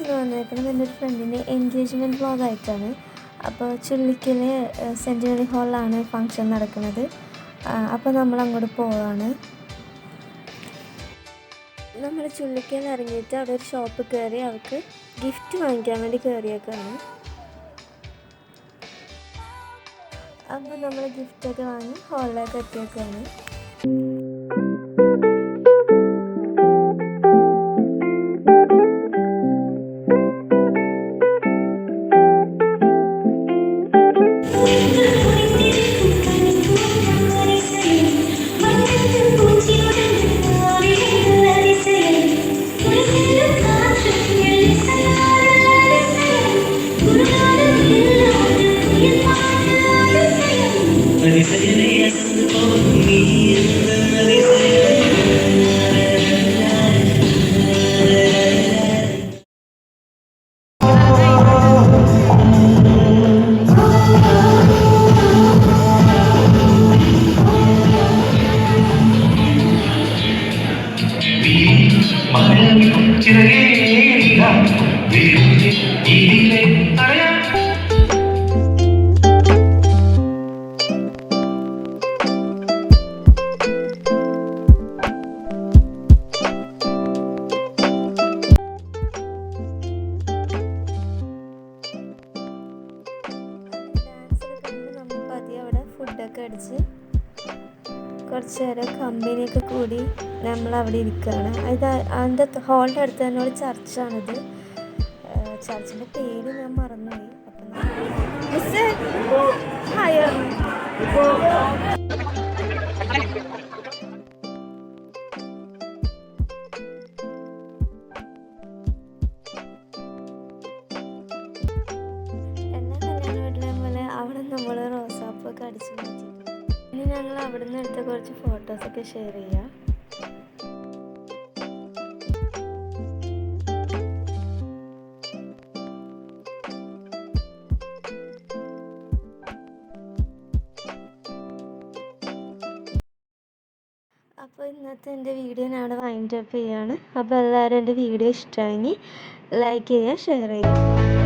ഇന്ന് വന്നേക്കുന്നത് എൻ്റെ ഒരു ഫ്രണ്ടിൻ്റെ എൻഗേജ്മെൻറ്റ് വ്ളോഗായിട്ടാണ്. അപ്പോൾ ചുള്ളിക്കലെ സെൻറ്റിനറി ഹാളിലാണ് ഫങ്ഷൻ നടക്കുന്നത്. അപ്പോൾ നമ്മൾ അങ്ങോട്ട് പോവാണ്. നമ്മൾ ചുള്ളിക്കൽ ഇറങ്ങിയിട്ട് അവിടെ ഒരു ഷോപ്പ് കയറി അവർക്ക് ഗിഫ്റ്റ് വാങ്ങിക്കാൻ വേണ്ടി കയറിയേക്കാണ്. അപ്പോൾ നമ്മൾ ഗിഫ്റ്റൊക്കെ വാങ്ങി ഹാളിലേക്ക് എത്തിയേക്കാണ്. ഫുഡൊക്കെ അടിച്ച് കുറച്ച് നേരം കമ്പനിയൊക്കെ കൂടി നമ്മളവിടെ ഇരിക്കുകയാണ്. അതിൻ്റെ ഹാളിൻ്റെ അടുത്ത് തന്നെ ഒരു ചർച്ചാണിത്. ചർച്ചിൻ്റെ പേര് ഞാൻ മറന്നുപോയി. എല്ലാ കല്യാണ വീട്ടിലെ പോലെ അവിടെ നമ്മൾ റോസാപ്പൊക്കെ അടിച്ചു മാറ്റി. ഇനി ഞങ്ങൾ അവിടെ നിന്ന് എടുത്ത കുറച്ച് ഫോട്ടോസൊക്കെ ഷെയർ ചെയ്യാം. അപ്പോൾ ഇന്നത്തെ എൻ്റെ വീഡിയോ ഞാൻ അവിടെ വൈൻഡ് അപ്പ് ചെയ്യാണ്. അപ്പോൾ എല്ലാവരും എൻ്റെ വീഡിയോ ഇഷ്ടമായെങ്കിൽ ലൈക്ക് ചെയ്യുക, ഷെയർ ചെയ്യുക.